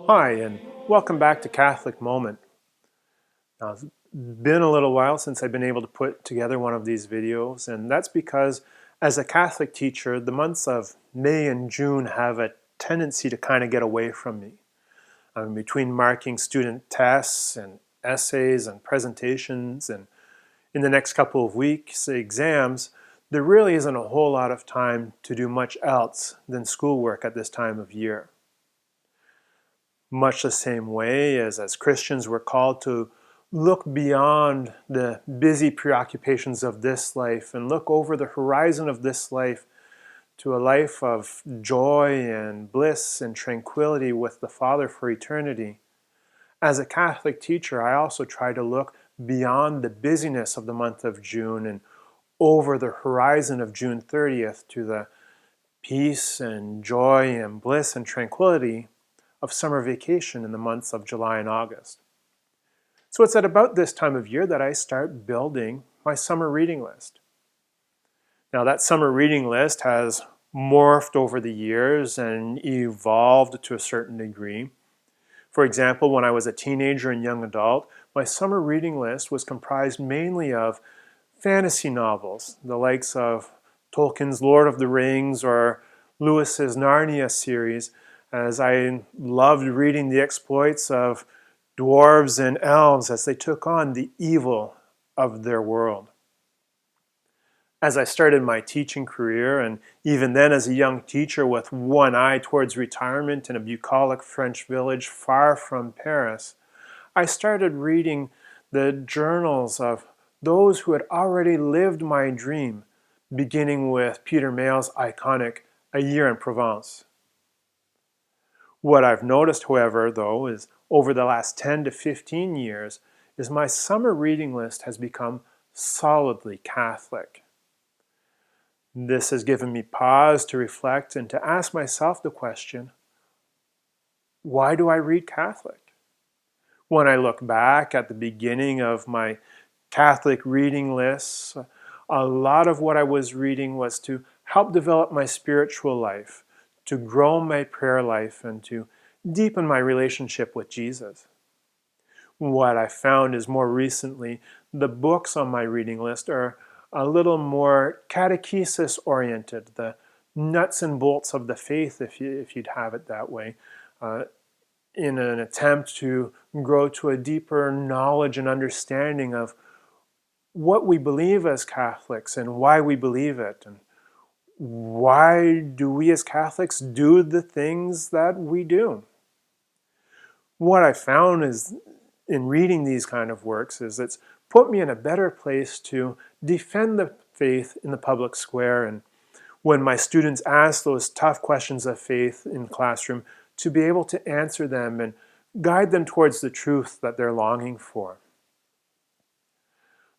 Hi, and welcome back to Catholic Moment. Now, it's been a little while since I've been able to put together one of these videos, and that's because as a Catholic teacher, the months of May and June have a tendency to kind of get away from me. Between marking student tests and essays and presentations, and in the next couple of weeks, exams, there really isn't a whole lot of time to do much else than schoolwork at this time of year. Much the same way as Christians we're called to look beyond the busy preoccupations of this life and look over the horizon of this life to a life of joy and bliss and tranquility with the Father for eternity. As a Catholic teacher, I also try to look beyond the busyness of the month of June and over the horizon of June 30th to the peace and joy and bliss and tranquility of summer vacation in the months of July and August. So it's at about this time of year that I start building my summer reading list. Now that summer reading list has morphed over the years and evolved to a certain degree. For example, when I was a teenager and young adult, my summer reading list was comprised mainly of fantasy novels, the likes of Tolkien's Lord of the Rings or Lewis's Narnia series, as I loved reading the exploits of dwarves and elves as they took on the evil of their world. As I started my teaching career, and even then as a young teacher with one eye towards retirement in a bucolic French village far from Paris, I started reading the journals of those who had already lived my dream, beginning with Peter Mayle's iconic A Year in Provence. What I've noticed, however, though, is over the last 10 to 15 years, is my summer reading list has become solidly Catholic. This has given me pause to reflect and to ask myself the question, why do I read Catholic? When I look back at the beginning of my Catholic reading lists, a lot of what I was reading was to help develop my spiritual life, to grow my prayer life, and to deepen my relationship with Jesus. What I found is more recently, the books on my reading list are a little more catechesis oriented, the nuts and bolts of the faith, if you'd have it that way, in an attempt to grow to a deeper knowledge and understanding of what we believe as Catholics and why we believe it, and why do we as Catholics do the things that we do. What I found is in reading these kind of works is it's put me in a better place to defend the faith in the public square, and when my students ask those tough questions of faith in the classroom, to be able to answer them and guide them towards the truth that they're longing for.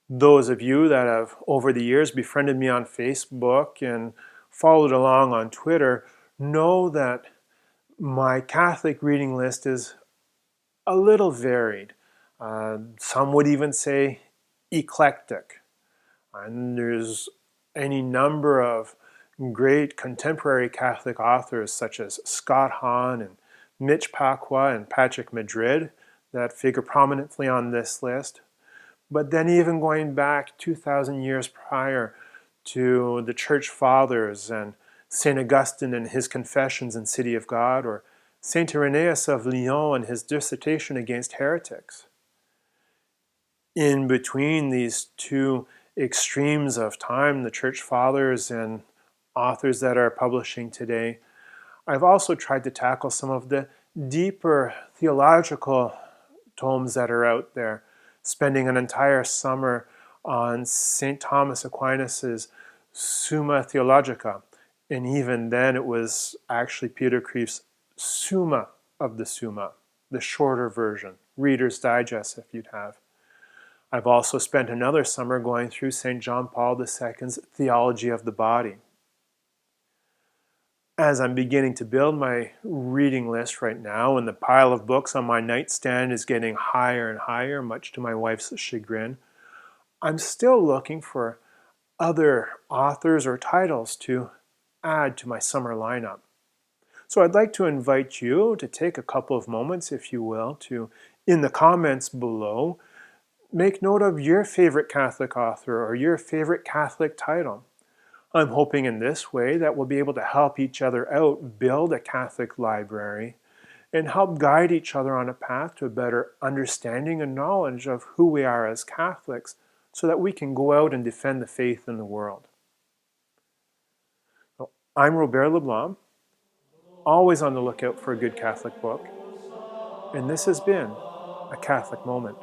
Those of you that have over the years befriended me on Facebook and followed along on Twitter know that my Catholic reading list is a little varied. Some would even say eclectic. And there's any number of great contemporary Catholic authors such as Scott Hahn and Mitch Pacwa and Patrick Madrid that figure prominently on this list. But then even going back 2,000 years prior to the Church Fathers and St. Augustine and his Confessions in City of God, or St. Irenaeus of Lyon and his dissertation against heretics. In between these two extremes of time, the Church Fathers and authors that are publishing today, I've also tried to tackle some of the deeper theological tomes that are out there, spending an entire summer on St. Thomas Aquinas's Summa Theologica. And even then it was actually Peter Kreeft's Summa of the Summa, the shorter version, Reader's Digest if you'd have. I've also spent another summer going through St. John Paul II's Theology of the Body. As I'm beginning to build my reading list right now, and the pile of books on my nightstand is getting higher and higher, much to my wife's chagrin, I'm still looking for other authors or titles to add to my summer lineup. So I'd like to invite you to take a couple of moments, if you will, to, in the comments below, make note of your favorite Catholic author or your favorite Catholic title. I'm hoping in this way that we'll be able to help each other out build a Catholic library and help guide each other on a path to a better understanding and knowledge of who we are as Catholics so that we can go out and defend the faith in the world. So, I'm Robert Leblanc, always on the lookout for a good Catholic book, and this has been A Catholic Moment.